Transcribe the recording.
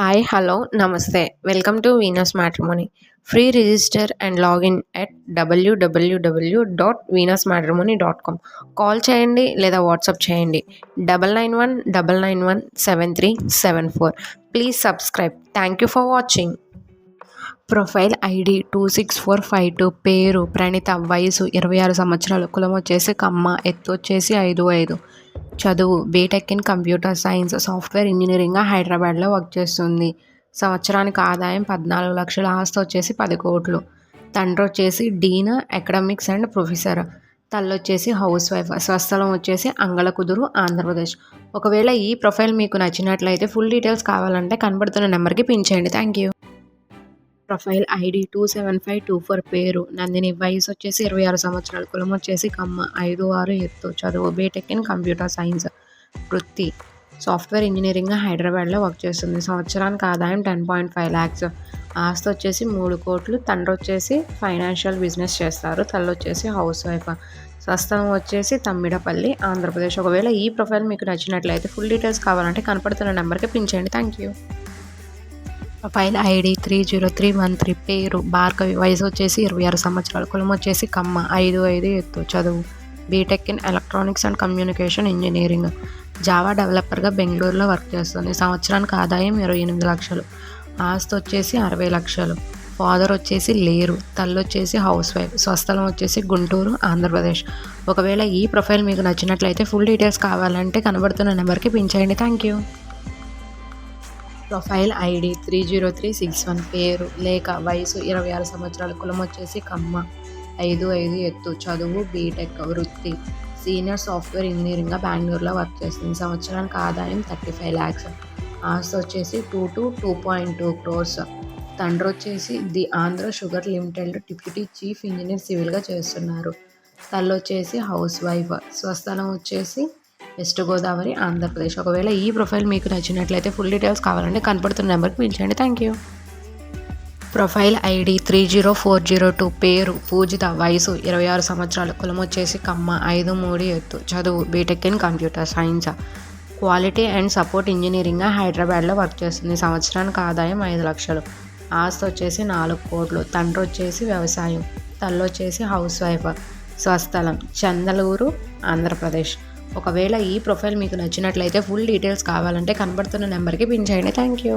Hi, hello, namaste. Welcome to Venus Matrimony. Free register and login at www.venusmatrimony.com. Call చేయండి లేదా WhatsApp చేయండి 9919917374. Please subscribe. Thank you for watching. Profile ID 26452, పేరు ప్రణీత, వయసు 26 సంవత్సరాలు, కులం వచ్చేసి కమ్మ, ఎత్తు వచ్చేసి 5'5", చదువు B Tech in computer science, software ఇంజనీరింగ్గా హైదరాబాద్లో వర్క్ చేస్తుంది. సంవత్సరానికి ఆదాయం 14 లక్షలు, ఆస్తి వచ్చేసి 10 కోట్లు. తండ్రి వచ్చేసి డీన్ అకాడమిక్స్ అండ్ ప్రొఫెసర్. తల్లి వచ్చేసి హౌస్ వైఫ్. స్వస్థలం వచ్చేసి అంగళకుదురు, ఆంధ్రప్రదేశ్. ఒకవేళ ఈ ప్రొఫైల్ మీకు నచ్చినట్లయితే ఫుల్ డీటెయిల్స్ కావాలంటే కనబడుతున్న నెంబర్కి పిన్ చేయండి. Thank you. ప్రొఫైల్ ఐడి 27524, పేరు నందిని, వయసు వచ్చేసి 26 సంవత్సరాలు, కులం వచ్చేసి కమ్మ, 5'6", ఎత్తు, చదువు బీటెక్ ఇన్ కంప్యూటర్ సైన్స్, వృత్తి సాఫ్ట్వేర్ ఇంజనీరింగ్ హైదరాబాద్లో వర్క్ చేస్తుంది. సంవత్సరానికి ఆదాయం 10.5 lakhs, ఆస్తి వచ్చేసి 3 కోట్లు. తండ్రి వచ్చేసి ఫైనాన్షియల్ బిజినెస్ చేస్తారు. తల్లి వచ్చేసి హౌస్ వైఫ్. స్వస్థలం వచ్చేసి తమ్మిడపల్లి, ఆంధ్రప్రదేశ్. ఒకవేళ ఈ ప్రొఫైల్ మీకు నచ్చినట్లయితే ఫుల్ డీటెయిల్స్ కావాలంటే కనపడుతున్న నెంబర్కి పిన్ చేయండి. Thank you. ప్రొఫైల్ ఐడి 30313, పేరు భార్గవి, వయసు వచ్చేసి 26 సంవత్సరాలు, కులం వచ్చేసి కమ్మ, 5'5", ఎత్తు, చదువు B Tech in electronics and communication engineering, Java డెవలపర్గా బెంగళూరులో వర్క్ చేస్తుంది. సంవత్సరానికి ఆదాయం 28 లక్షలు, ఆస్తి వచ్చేసి 60 లక్షలు. ఫాదర్ వచ్చేసి లేరు. తల్లి వచ్చేసి హౌస్ వైఫ్. స్వస్థలం వచ్చేసి గుంటూరు, ఆంధ్రప్రదేశ్. ఒకవేళ ఈ ప్రొఫైల్ మీకు నచ్చినట్లయితే ఫుల్ డీటెయిల్స్ కావాలంటే కనబడుతున్న నెంబర్కి పిన్ చేయండి. Thank you. ప్రొఫైల్ ఐడి 30361, పేరు లేఖ, వయసు 26 సంవత్సరాలు, కులం వచ్చేసి కమ్మ, 5'5", ఎత్తు, చదువు బీటెక్, వృత్తి సీనియర్ సాఫ్ట్వేర్ ఇంజనీరింగ్గా బెంగళూరులో వర్క్ చేస్తుంది. సంవత్సరానికి ఆదాయం 35 lakhs, ఆస్తి వచ్చేసి 2 to 2.2 crores. తండ్రి వచ్చేసి the Andhra sugar limited deputy chief engineer సివిల్గా చేస్తున్నారు. తల్లి వచ్చేసి హౌస్ వైఫ్. స్వస్థలం వచ్చేసి వెస్ట్ గోదావరి, ఆంధ్రప్రదేశ్. ఒకవేళ ఈ ప్రొఫైల్ మీకు నచ్చినట్లయితే ఫుల్ డీటెయిల్స్ కావాలంటే కనపడుతున్న నెంబర్కి పిలిచండి. Thank you. ప్రొఫైల్ ఐడి 30402, పేరు పూజిత, వయసు 26 సంవత్సరాలు, కులం వచ్చేసి కమ్మ, 5'3", ఎత్తు, చదువు B Tech in computer science, quality and support ఇంజనీరింగ్గా హైదరాబాద్లో వర్క్ చేస్తుంది. సంవత్సరానికి ఆదాయం 5 లక్షలు, ఆస్తి వచ్చేసి 4 కోట్లు. తండ్రి వచ్చేసి వ్యవసాయం. తల్లి వచ్చేసి హౌస్ వైఫ్. స్వస్థలం చందలూరు, ఆంధ్రప్రదేశ్. ఒకవేళ ఈ ప్రొఫైల్ మీకు నచ్చినట్లయితే ఫుల్ డీటెయిల్స్ కావాలంటే కనబడుతున్న నెంబర్కి పిన్ చేయండి. Thank you.